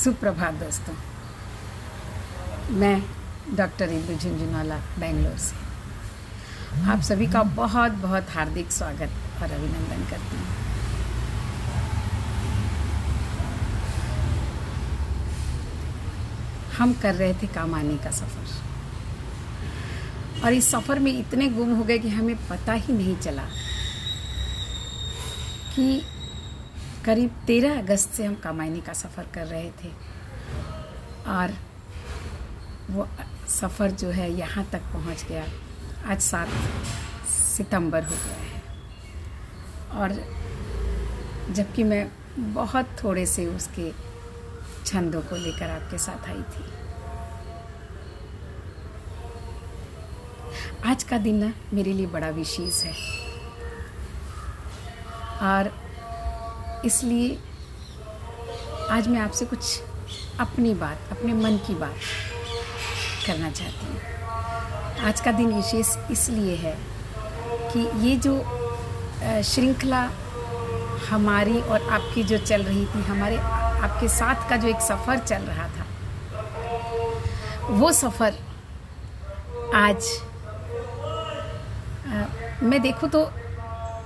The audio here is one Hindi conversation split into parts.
सुप्रभात दोस्तों, मैं डॉक्टर इंदु झुंझुनवाला बेंगलोर से आप सभी का बहुत बहुत हार्दिक स्वागत और अभिनंदन करती हूँ। हम कर रहे थे कामायनी का सफ़र और इस सफ़र में इतने गुम हो गए कि हमें पता ही नहीं चला कि करीब 13 अगस्त से हम कामायनी का सफ़र कर रहे थे और वो सफ़र जो है यहाँ तक पहुँच गया। आज 7 सितंबर हो गया है और जबकि मैं बहुत थोड़े से उसके छंदों को लेकर आपके साथ आई थी। आज का दिन ना मेरे लिए बड़ा विशेष है और इसलिए आज मैं आपसे कुछ अपनी बात, अपने मन की बात करना चाहती हूँ। आज का दिन विशेष इसलिए है कि ये जो श्रृंखला हमारी और आपकी जो चल रही थी, हमारे आपके साथ का जो एक सफ़र चल रहा था, वो सफ़र आज मैं देखूँ तो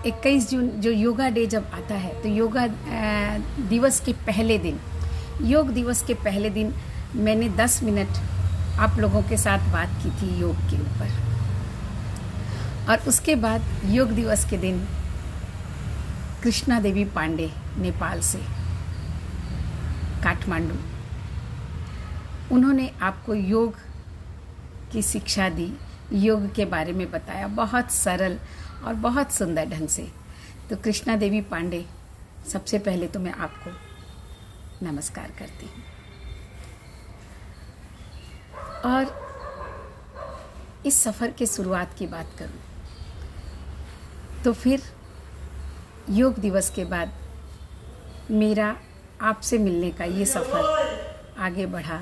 21 जून जो योगा डे जब आता है तो योगा दिवस के पहले दिन, योग दिवस के पहले दिन मैंने 10 मिनट आप लोगों के साथ बात की थी योग के ऊपर। और उसके बाद योग दिवस के दिन कृष्णा देवी पांडे नेपाल से, काठमांडू, उन्होंने आपको योग की शिक्षा दी, योग के बारे में बताया बहुत सरल और बहुत सुंदर ढंग से। तो कृष्णा देवी पांडे, सबसे पहले तो मैं आपको नमस्कार करती हूँ। और इस सफ़र के शुरुआत की बात करूँ तो फिर योग दिवस के बाद मेरा आपसे मिलने का ये सफ़र आगे बढ़ा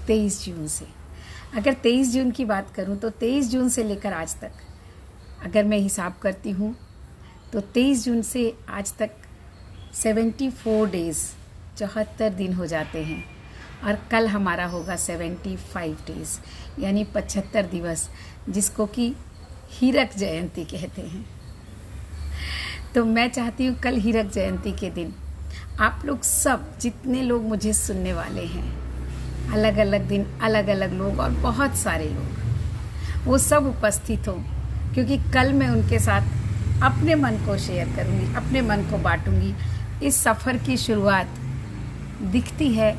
23 जून से। अगर 23 जून की बात करूँ तो 23 जून से लेकर आज तक अगर मैं हिसाब करती हूँ तो 23 जून से आज तक 74 डेज़, 74 दिन हो जाते हैं और कल हमारा होगा 75 डेज़ यानी 75 दिवस, जिसको कि हीरक जयंती कहते हैं। तो मैं चाहती हूँ कल हीरक जयंती के दिन आप लोग सब, जितने लोग मुझे सुनने वाले हैं, अलग अलग दिन अलग अलग लोग और बहुत सारे लोग, वो सब उपस्थित हों, क्योंकि कल मैं उनके साथ अपने मन को शेयर करूँगी, अपने मन को बांटूंगी। इस सफ़र की शुरुआत दिखती है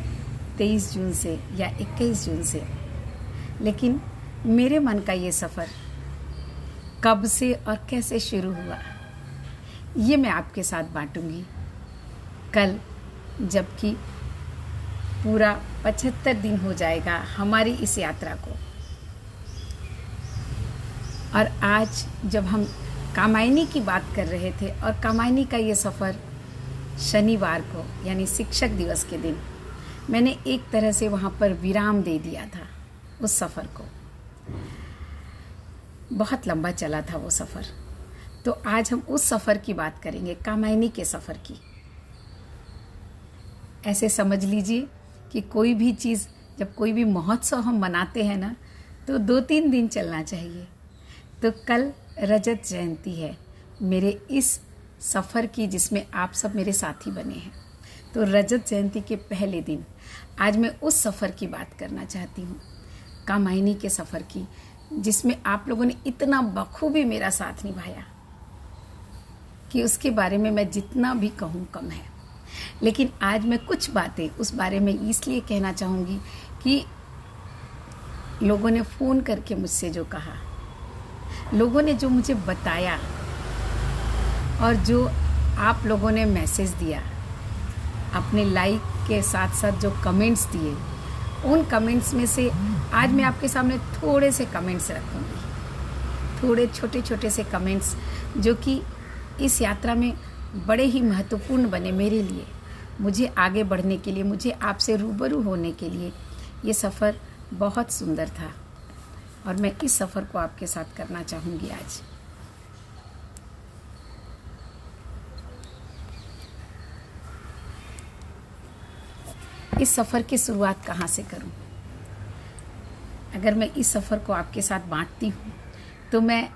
23 जून से या 21 जून से, लेकिन मेरे मन का ये सफ़र कब से और कैसे शुरू हुआ ये मैं आपके साथ बांटूंगी कल, जबकि पूरा 75 दिन हो जाएगा हमारी इस यात्रा को। और आज जब हम कामायनी की बात कर रहे थे और कामायनी का ये सफ़र शनिवार को यानी शिक्षक दिवस के दिन मैंने एक तरह से वहाँ पर विराम दे दिया था उस सफ़र को। बहुत लंबा चला था वो सफ़र, तो आज हम उस सफ़र की बात करेंगे, कामायनी के सफ़र की। ऐसे समझ लीजिए कि कोई भी चीज़, जब कोई भी महोत्सव हम मनाते हैं ना, तो 2-3 दिन चलना चाहिए। तो कल रजत जयंती है मेरे इस सफ़र की, जिसमें आप सब मेरे साथी बने हैं। तो रजत जयंती के पहले दिन आज मैं उस सफ़र की बात करना चाहती हूँ, कामायनी के सफ़र की, जिसमें आप लोगों ने इतना बखूबी मेरा साथ निभाया कि उसके बारे में मैं जितना भी कहूँ कम है। लेकिन आज मैं कुछ बातें उस बारे में इसलिए कहना चाहूँगी कि लोगों ने फ़ोन करके मुझसे जो कहा, लोगों ने जो मुझे बताया और जो आप लोगों ने मैसेज दिया, अपने लाइक के साथ साथ जो कमेंट्स दिए, उन कमेंट्स में से आज मैं आपके सामने थोड़े से कमेंट्स रखूँगी, थोड़े छोटे छोटे से कमेंट्स जो कि इस यात्रा में बड़े ही महत्वपूर्ण बने मेरे लिए, मुझे आगे बढ़ने के लिए, मुझे आपसे रूबरू होने के लिए। ये सफ़र बहुत सुंदर था और मैं इस सफ़र को आपके साथ करना चाहूँगी आज। इस सफ़र की शुरुआत कहाँ से करूं? अगर मैं इस सफ़र को आपके साथ बांटती हूँ तो मैं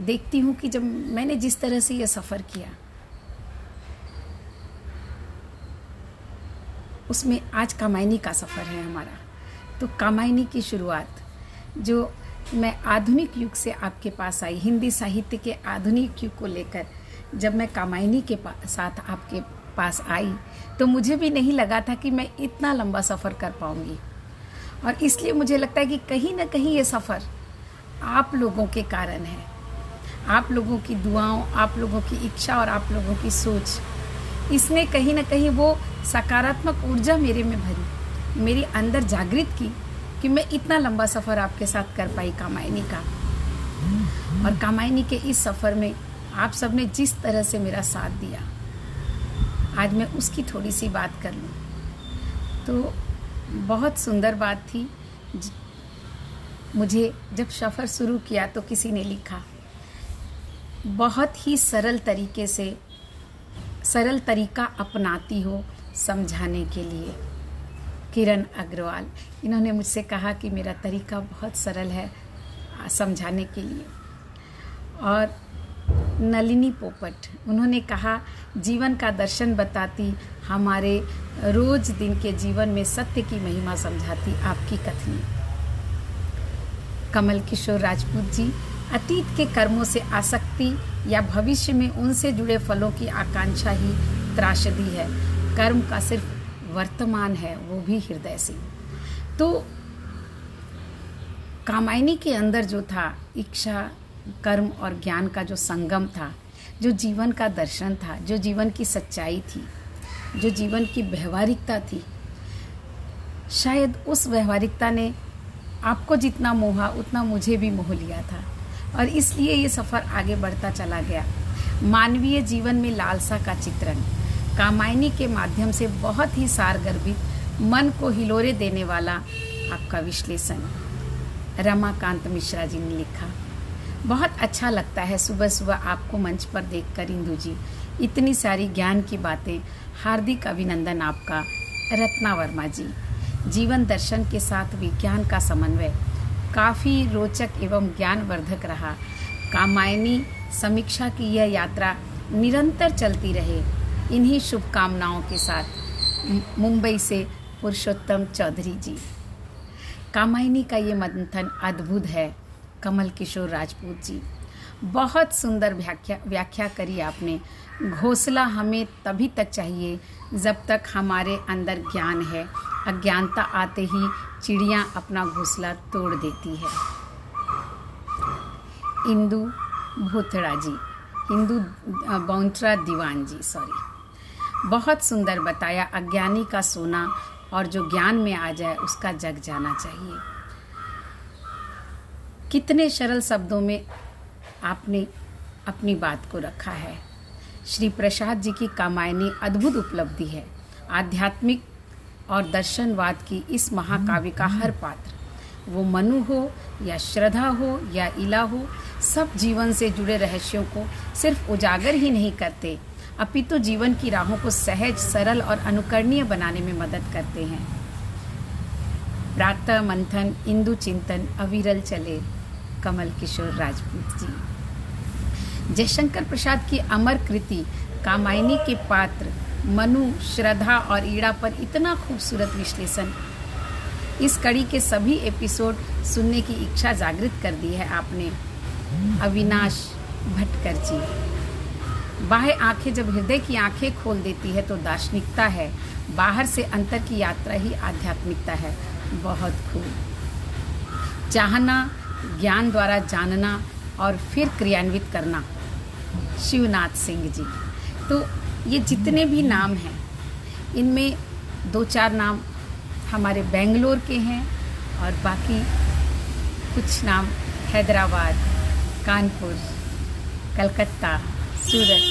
देखती हूँ कि जब मैंने जिस तरह से ये सफ़र किया उसमें आज कामायनी का सफ़र है हमारा। तो कामायनी की शुरुआत जो मैं आधुनिक युग से आपके पास आई, हिंदी साहित्य के आधुनिक युग को लेकर जब मैं कामायनी के साथ आपके पास आई तो मुझे भी नहीं लगा था कि मैं इतना लंबा सफ़र कर पाऊंगी। और इसलिए मुझे लगता है कि कहीं ना कहीं ये सफ़र आप लोगों के कारण है, आप लोगों की दुआओं, आप लोगों की इच्छा और आप लोगों की सोच, इसने कहीं ना कहीं वो सकारात्मक ऊर्जा मेरे में भरी, मेरी अंदर जागृत की कि मैं इतना लंबा सफ़र आपके साथ कर पाई कामायनी का। और कामायनी के इस सफ़र में आप सब ने जिस तरह से मेरा साथ दिया, आज मैं उसकी थोड़ी सी बात कर लूँ तो बहुत सुंदर बात थी। मुझे जब सफ़र शुरू किया तो किसी ने लिखा, बहुत ही सरल तरीके से, सरल तरीका अपनाती हो समझाने के लिए। किरण अग्रवाल, इन्होंने मुझसे कहा कि मेरा तरीका बहुत सरल है समझाने के लिए। और नलिनी पोपट, उन्होंने कहा जीवन का दर्शन बताती, हमारे रोज दिन के जीवन में सत्य की महिमा समझाती आपकी कथनी। कमल किशोर राजपूत जी, अतीत के कर्मों से आसक्ति या भविष्य में उनसे जुड़े फलों की आकांक्षा ही त्रासदी है, कर्म का सिर्फ वर्तमान है, वो भी हृदय से। तो कामायनी के अंदर जो था इच्छा, कर्म और ज्ञान का जो संगम था, जो जीवन का दर्शन था, जो जीवन की सच्चाई थी, जो जीवन की व्यवहारिकता थी, शायद उस व्यवहारिकता ने आपको जितना मोहा उतना मुझे भी मोह लिया था। और इसलिए ये सफ़र आगे बढ़ता चला गया। मानवीय जीवन में लालसा का चित्रण कामायनी के माध्यम से बहुत ही सारगर्भित, मन को हिलोरे देने वाला आपका विश्लेषण रमाकांत मिश्रा जी ने लिखा। बहुत अच्छा लगता है सुबह सुबह आपको मंच पर देखकर इंदु जी, इतनी सारी ज्ञान की बातें। हार्दिक अभिनंदन आपका। रत्ना वर्मा जी, जीवन दर्शन के साथ विज्ञान का समन्वय काफ़ी रोचक एवं ज्ञानवर्धक रहा। कामायनी समीक्षा की यह यात्रा निरंतर चलती रहे। इन्हीं शुभकामनाओं के साथ मुंबई से पुरुषोत्तम चौधरी जी। कामायनी का ये मंथन अद्भुत है। कमल किशोर राजपूत जी, बहुत सुंदर व्याख्या करी आपने। घोंसला हमें तभी तक चाहिए जब तक हमारे अंदर ज्ञान है। अज्ञानता आते ही चिड़ियाँ अपना घोंसला तोड़ देती है। इंदु भूतड़ा जी, इंदु बौंत्रा दीवान जी, सॉरी, बहुत सुंदर बताया। अज्ञानी का सोना और जो ज्ञान में आ जाए उसका जग जाना चाहिए। कितने सरल शब्दों में आपने अपनी बात को रखा है। श्री प्रसाद जी की कामायनी अद्भुत उपलब्धि है। आध्यात्मिक और दर्शनवाद की इस महाकाव्य का हर पात्र, वो मनु हो या श्रद्धा हो या इला हो, सब जीवन से जुड़े रहस्यों को सिर्फ उजागर ही नहीं करते, अपितु जीवन की राहों को सहज, सरल और अनुकरणीय बनाने में मदद करते हैं। प्रातः मंथन, इंदु चिंतन अविरल चले। कमल किशोर राजपूत जी। जयशंकर प्रसाद की अमर कृति कामायनी के पात्र मनु, श्रद्धा और ईड़ा पर इतना खूबसूरत विश्लेषण, इस कड़ी के सभी एपिसोड सुनने की इच्छा जागृत कर दी है आपने। अविनाश भटकर जी, बाह्य आंखें जब हृदय की आंखें खोल देती है तो दार्शनिकता है, बाहर से अंतर की यात्रा ही आध्यात्मिकता है। बहुत खूब। चाहना, ज्ञान द्वारा जानना और फिर क्रियान्वित करना। शिवनाथ सिंह जी, तो ये जितने भी नाम हैं इनमें 2-4 नाम हमारे बेंगलोर के हैं और बाकी कुछ नाम हैदराबाद, कानपुर, कलकत्ता, सूरत,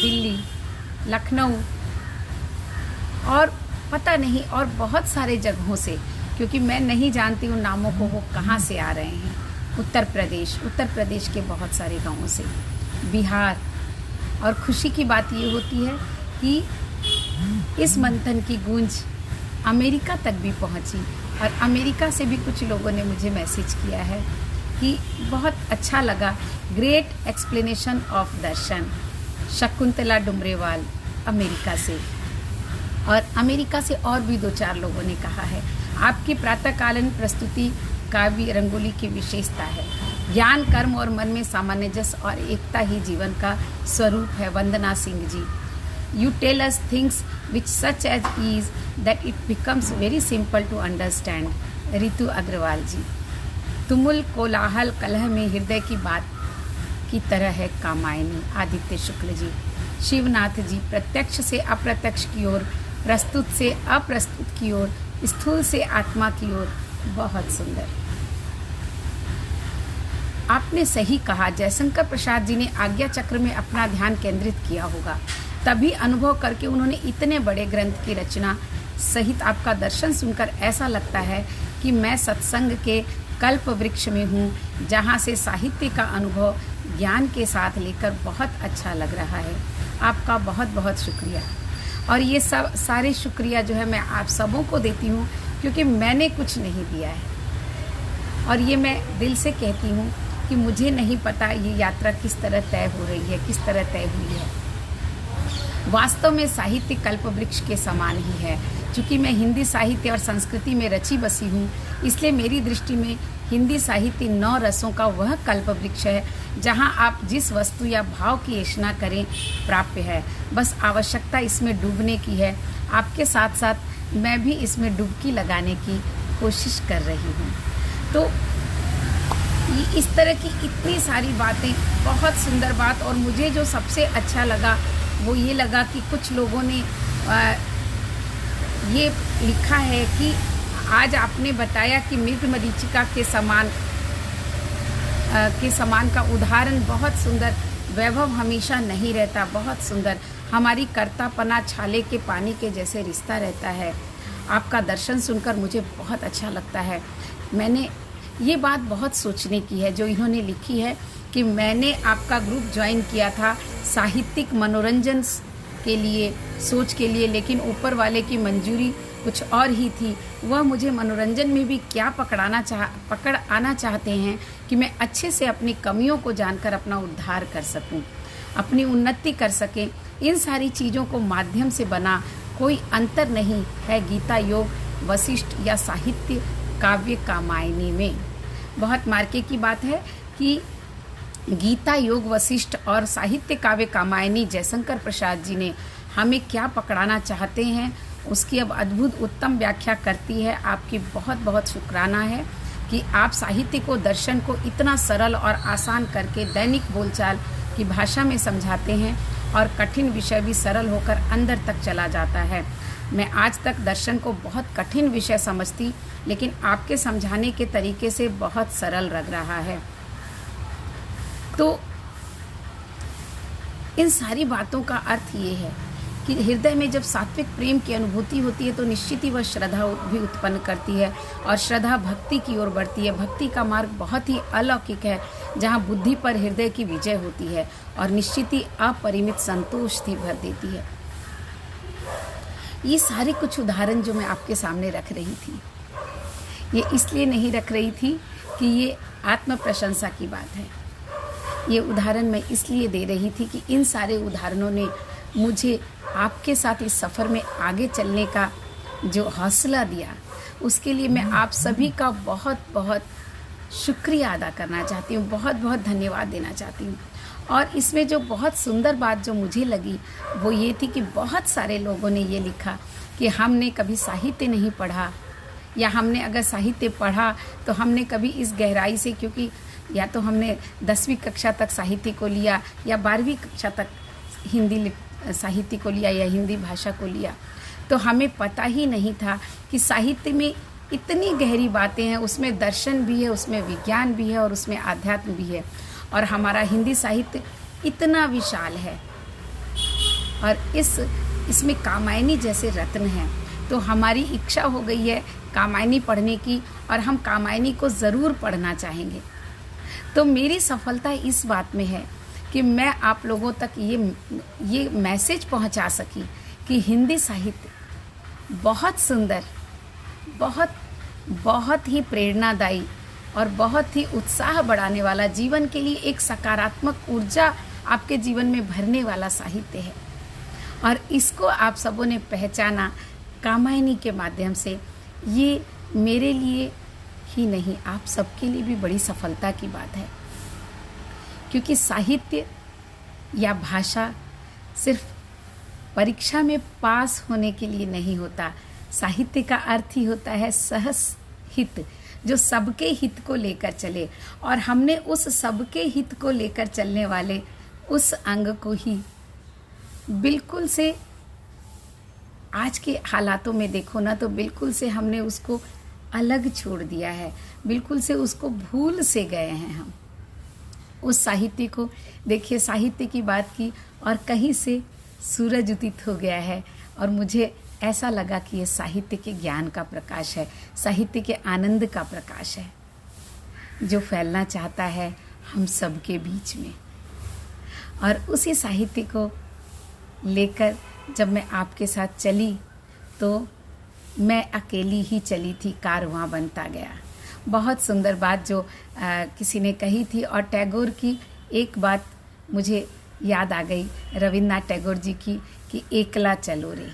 दिल्ली, लखनऊ और पता नहीं और बहुत सारे जगहों से, क्योंकि मैं नहीं जानती उन नामों को वो कहाँ से आ रहे हैं। उत्तर प्रदेश के बहुत सारे गांवों से, बिहार। और खुशी की बात ये होती है कि इस मंथन की गूंज अमेरिका तक भी पहुंची और अमेरिका से भी कुछ लोगों ने मुझे मैसेज किया है कि बहुत अच्छा लगा, ग्रेट एक्सप्लेनेशन ऑफ दर्शन। शकुंतला डुमरेवाल अमेरिका से, और अमेरिका से और भी 2-4 लोगों ने कहा है आपकी प्रातःकालीन प्रस्तुति काव्य रंगोली की विशेषता है। ज्ञान, कर्म और मन में सामंजस्य और एकता ही जीवन का स्वरूप है। Vandana Singh ji, you tell us things which such as ease that it becomes very simple to understand. Ritu Agarwal ji, तुमुल कोलाहल कलह में हृदय की बात की तरह है कामायनी। आदित्य शुक्ल जी, शिवनाथ जी, प्रत्यक्ष से अप्रत्यक्ष की ओर, प्रस्तुत से अप्रस्तुत की ओर, स्थूल से आत्मा की ओर। बहुत सुंदर। आपने सही कहा, जयशंकर प्रसाद जी ने आज्ञा चक्र में अपना ध्यान केंद्रित किया होगा, तभी अनुभव करके उन्होंने इतने बड़े ग्रंथ की रचना सहित आपका दर्शन सुनकर ऐसा लगता है कि मैं सत्संग के कल्प वृक्ष में हूँ, जहाँ से साहित्य का अनुभव ज्ञान के साथ लेकर बहुत अच्छा लग रहा है। आपका बहुत बहुत शुक्रिया। और ये सब सारे शुक्रिया जो है मैं आप सबों को देती हूँ, क्योंकि मैंने कुछ नहीं दिया है। और ये मैं दिल से कहती हूँ कि मुझे नहीं पता ये यात्रा किस तरह तय हो रही है, किस तरह तय हुई है। वास्तव में साहित्य कल्प वृक्ष के समान ही है। चूँकि मैं हिंदी साहित्य और संस्कृति में रची बसी हूँ, इसलिए मेरी दृष्टि में हिंदी साहित्य 9 रसों का वह कल्प वृक्ष है, जहाँ आप जिस वस्तु या भाव की याचना करें प्राप्य है। बस आवश्यकता इसमें डूबने की है। आपके साथ साथ मैं भी इसमें डुबकी लगाने की कोशिश कर रही हूँ। तो इस तरह की इतनी सारी बातें, बहुत सुंदर बात। और मुझे जो सबसे अच्छा लगा वो ये लगा कि कुछ लोगों ने ये लिखा है कि आज आपने बताया कि मृग मरीचिका के समान का उदाहरण बहुत सुंदर। वैभव हमेशा नहीं रहता, बहुत सुंदर। हमारी कर्तापना छाले के पानी के जैसे रिश्ता रहता है। आपका दर्शन सुनकर मुझे बहुत अच्छा लगता है। मैंने ये बात बहुत सोचने की है जो इन्होंने लिखी है कि मैंने आपका ग्रुप ज्वाइन किया था साहित्यिक मनोरंजन के लिए, सोच के लिए, लेकिन ऊपर वाले की मंजूरी कुछ और ही थी। वह मुझे मनोरंजन में भी क्या पकड़ आना चाहते हैं कि मैं अच्छे से अपनी कमियों को जानकर अपना उद्धार कर सकूं, अपनी उन्नति कर सकें। इन सारी चीज़ों को माध्यम से बना कोई अंतर नहीं है गीता, योग, वशिष्ठ या साहित्य काव्य कामायनी में। बहुत मार्के की बात है कि गीता, योग, वशिष्ठ और साहित्य काव्य कामायनी जयशंकर प्रसाद जी ने हमें क्या पकड़ाना चाहते हैं उसकी अब अद्भुत उत्तम व्याख्या करती है। आपकी बहुत बहुत शुक्राना है कि आप साहित्य को, दर्शन को इतना सरल और आसान करके दैनिक बोलचाल की भाषा में समझाते हैं और कठिन विषय भी सरल होकर अंदर तक चला जाता है। मैं आज तक दर्शन को बहुत कठिन विषय समझती, लेकिन आपके समझाने के तरीके से बहुत सरल लग रहा है। तो इन सारी बातों का अर्थ ये है कि हृदय में जब सात्विक प्रेम की अनुभूति होती है तो निश्चित ही वह श्रद्धा भी उत्पन्न करती है और श्रद्धा भक्ति की ओर बढ़ती है। भक्ति का मार्ग बहुत ही अलौकिक है, जहाँ बुद्धि पर हृदय की विजय होती है और निश्चित ही अपरिमित संतोष भी भर देती है। ये सारे कुछ उदाहरण जो मैं आपके सामने रख रही थी, ये इसलिए नहीं रख रही थी कि ये आत्म प्रशंसा की बात है। ये उदाहरण मैं इसलिए दे रही थी कि इन सारे उदाहरणों ने मुझे आपके साथ इस सफ़र में आगे चलने का जो हौसला दिया, उसके लिए मैं आप सभी का बहुत बहुत शुक्रिया अदा करना चाहती हूँ, बहुत बहुत धन्यवाद देना चाहती हूँ। और इसमें जो बहुत सुंदर बात जो मुझे लगी वो ये थी कि बहुत सारे लोगों ने ये लिखा कि हमने कभी साहित्य नहीं पढ़ा, या हमने अगर साहित्य पढ़ा तो हमने कभी इस गहराई से, क्योंकि या तो हमने 10वीं कक्षा तक साहित्य को लिया या 12वीं कक्षा तक हिंदी साहित्य को लिया या हिंदी भाषा को लिया, तो हमें पता ही नहीं था कि साहित्य में इतनी गहरी बातें हैं। उसमें दर्शन भी है, उसमें विज्ञान भी है और उसमें आध्यात्म भी है। और हमारा हिंदी साहित्य इतना विशाल है और इसमें कामायनी जैसे रत्न हैं। तो हमारी इच्छा हो गई है कामायनी पढ़ने की और हम कामायनी को ज़रूर पढ़ना चाहेंगे। तो मेरी सफलता इस बात में है कि मैं आप लोगों तक ये मैसेज पहुंचा सकी कि हिंदी साहित्य बहुत सुंदर, बहुत बहुत ही प्रेरणादायी और बहुत ही उत्साह बढ़ाने वाला, जीवन के लिए एक सकारात्मक ऊर्जा आपके जीवन में भरने वाला साहित्य है। और इसको आप सबों ने पहचाना कामायनी के माध्यम से। ये मेरे लिए ही नहीं, आप सबके लिए भी बड़ी सफलता की बात है, क्योंकि साहित्य या भाषा सिर्फ परीक्षा में पास होने के लिए नहीं होता। साहित्य का अर्थ ही होता है सहस हित, जो सबके हित को लेकर चले। और हमने उस सबके हित को लेकर चलने वाले उस अंग को ही बिल्कुल से आज के हालातों में देखो ना, तो बिल्कुल से हमने उसको अलग छोड़ दिया है, बिल्कुल से उसको भूल से गए हैं हम। उस साहित्य को देखिए, साहित्य की बात की और कहीं से सूरज उदित हो गया है और मुझे ऐसा लगा कि ये साहित्य के ज्ञान का प्रकाश है, साहित्य के आनंद का प्रकाश है, जो फैलना चाहता है हम सबके बीच में। और उसी साहित्य को लेकर जब मैं आपके साथ चली तो मैं अकेली ही चली थी, कारवां बनता गया। बहुत सुंदर बात जो किसी ने कही थी, और टैगोर की एक बात मुझे याद आ गई, रविन्द्रनाथ टैगोर जी की, कि एकला चलो रे।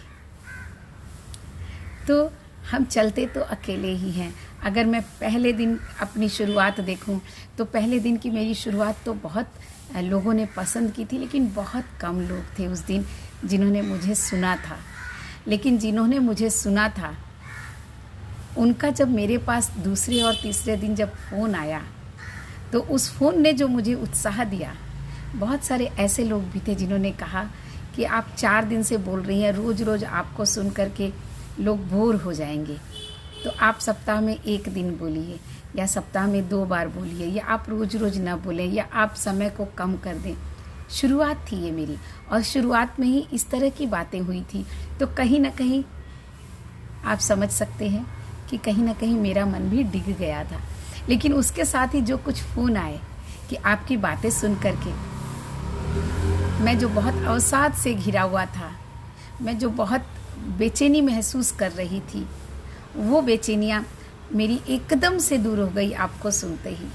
तो हम चलते तो अकेले ही हैं। अगर मैं पहले दिन अपनी शुरुआत देखूं तो पहले दिन की मेरी शुरुआत तो बहुत लोगों ने पसंद की थी, लेकिन बहुत कम लोग थे उस दिन जिन्होंने मुझे सुना था। लेकिन जिन्होंने मुझे सुना था उनका जब मेरे पास दूसरे और तीसरे दिन जब फ़ोन आया तो उस फ़ोन ने जो मुझे उत्साह दिया, बहुत सारे ऐसे लोग भी थे जिन्होंने कहा कि आप 4 दिन से बोल रही हैं, रोज़ रोज़ आपको सुन करके लोग बोर हो जाएंगे, तो आप सप्ताह में 1 दिन बोलिए या सप्ताह में 2 बार बोलिए, या आप रोज़ रोज़ ना बोलें, या आप समय को कम कर दें। शुरुआत थी ये मेरी, और शुरुआत में ही इस तरह की बातें हुई थी, तो कहीं ना कहीं आप समझ सकते हैं कि कहीं ना कहीं मेरा मन भी डिग गया था। लेकिन उसके साथ ही जो कुछ फ़ोन आए कि आपकी बातें सुन करके मैं जो बहुत अवसाद से घिरा हुआ था, मैं जो बहुत बेचैनी महसूस कर रही थी, वो बेचैनियाँ मेरी एकदम से दूर हो गई आपको सुनते ही।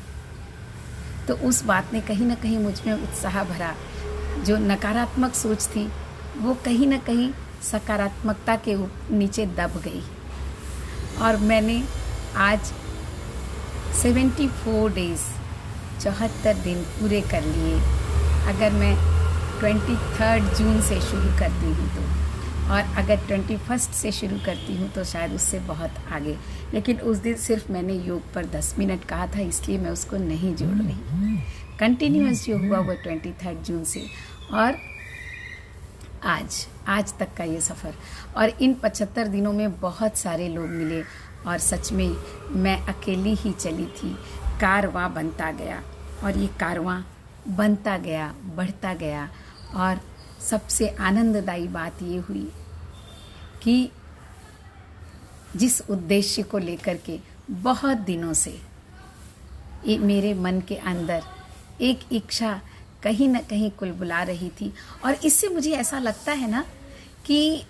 तो उस बात ने कहीं ना कहीं मुझ में उत्साह भरा। जो नकारात्मक सोच थी वो कहीं ना कहीं सकारात्मकता के नीचे दब गई, और मैंने आज 74 डेज़ 74 दिन पूरे कर लिए। अगर मैं 23 जून से शुरू करती हूँ तो, और अगर 21 से शुरू करती हूँ तो शायद उससे बहुत आगे। लेकिन उस दिन सिर्फ मैंने योग पर 10 मिनट कहा था, इसलिए मैं उसको नहीं जोड़ रही। कंटिन्यूअस जो हुआ वो 23 जून से और आज तक का ये सफ़र। और इन 75 दिनों में बहुत सारे लोग मिले, और सच में मैं अकेली ही चली थी। कारवां बनता गया, और ये कारवां बनता गया, बढ़ता गया। और सबसे आनंददायी बात ये हुई कि जिस उद्देश्य को लेकर के बहुत दिनों से मेरे मन के अंदर एक इच्छा कहीं ना कहीं कुलबुला रही थी, और इससे मुझे ऐसा लगता है ना कि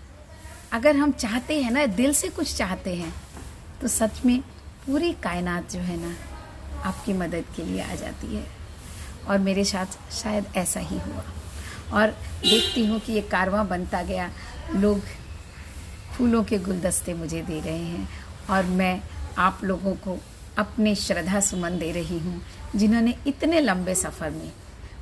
अगर हम चाहते हैं ना, दिल से कुछ चाहते हैं, तो सच में पूरी कायनात जो है ना आपकी मदद के लिए आ जाती है। और मेरे साथ शायद ऐसा ही हुआ। और देखती हूँ कि ये कारवां बनता गया, लोग फूलों के गुलदस्ते मुझे दे रहे हैं, और मैं आप लोगों को अपने श्रद्धा सुमन दे रही हूँ जिन्होंने इतने लंबे सफ़र में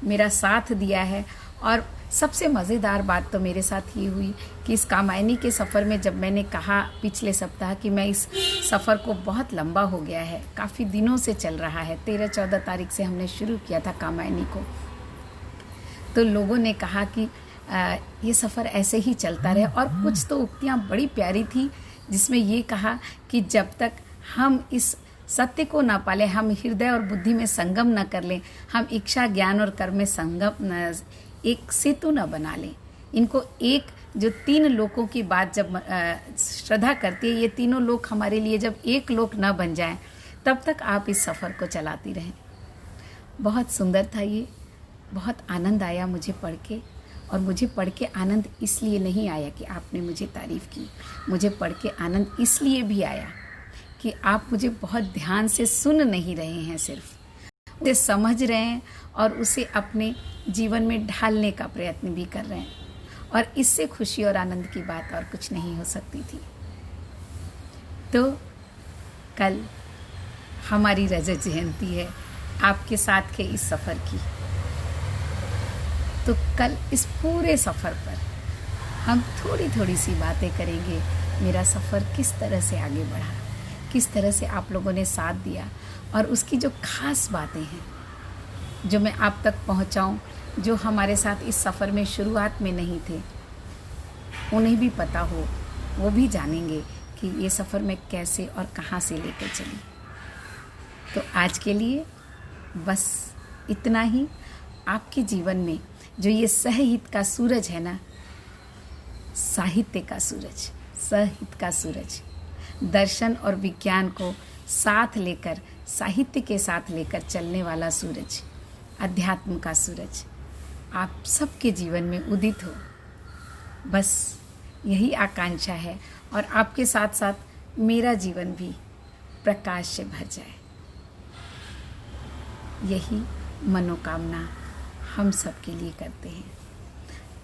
मेरा साथ दिया है। और सबसे मज़ेदार बात तो मेरे साथ ये हुई कि इस कामायनी के सफ़र में जब मैंने कहा पिछले सप्ताह कि मैं इस सफ़र को बहुत लंबा हो गया है, काफ़ी दिनों से चल रहा है, 13-14 तारीख से हमने शुरू किया था कामायनी को, तो लोगों ने कहा कि ये सफ़र ऐसे ही चलता रहे। और कुछ तो उक्तियाँ बड़ी प्यारी थी जिसमें ये कहा कि जब तक हम इस सत्य को ना पालें, हम हृदय और बुद्धि में संगम न कर लें, हम इच्छा ज्ञान और कर्म में संगम एक सेतु न बना लें, इनको एक जो 3 लोकों की बात जब श्रद्धा करती है, ये तीनों लोक हमारे लिए जब एक लोक न बन जाए, तब तक आप इस सफ़र को चलाती रहें। बहुत सुंदर था ये, बहुत आनंद आया मुझे पढ़ के। और मुझे पढ़ के आनंद इसलिए नहीं आया कि आपने मुझे तारीफ़ की, मुझे पढ़ के आनंद इसलिए भी आया कि आप मुझे बहुत ध्यान से सुन नहीं रहे हैं, सिर्फ उसे समझ रहे हैं और उसे अपने जीवन में ढालने का प्रयत्न भी कर रहे हैं। और इससे खुशी और आनंद की बात और कुछ नहीं हो सकती थी। तो कल हमारी रजत जयंती है आपके साथ के इस सफ़र की। तो कल इस पूरे सफ़र पर हम थोड़ी थोड़ी सी बातें करेंगे। मेरा सफ़र किस तरह से आगे बढ़ा, किस तरह से आप लोगों ने साथ दिया और उसकी जो खास बातें हैं जो मैं आप तक पहुंचाऊं, जो हमारे साथ इस सफ़र में शुरुआत में नहीं थे, उन्हें भी पता हो, वो भी जानेंगे कि ये सफ़र मैं कैसे और कहाँ से लेकर चली। तो आज के लिए बस इतना ही। आपके जीवन में जो ये सहहित का सूरज है ना, साहित्य का सूरज, सहहित का सूरज, दर्शन और विज्ञान को साथ लेकर, साहित्य के साथ लेकर चलने वाला सूरज, अध्यात्म का सूरज आप सबके जीवन में उदित हो। बस यही आकांक्षा है और आपके साथ साथ मेरा जीवन भी प्रकाश से भर जाए, यही मनोकामना हम सब के लिए करते हैं।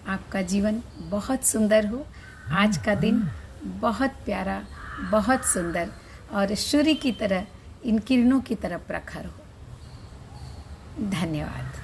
आपका जीवन बहुत सुंदर हो, आज का दिन बहुत प्यारा, बहुत सुंदर और सूर्य की तरह, इन किरणों की तरह प्रखर हो। धन्यवाद।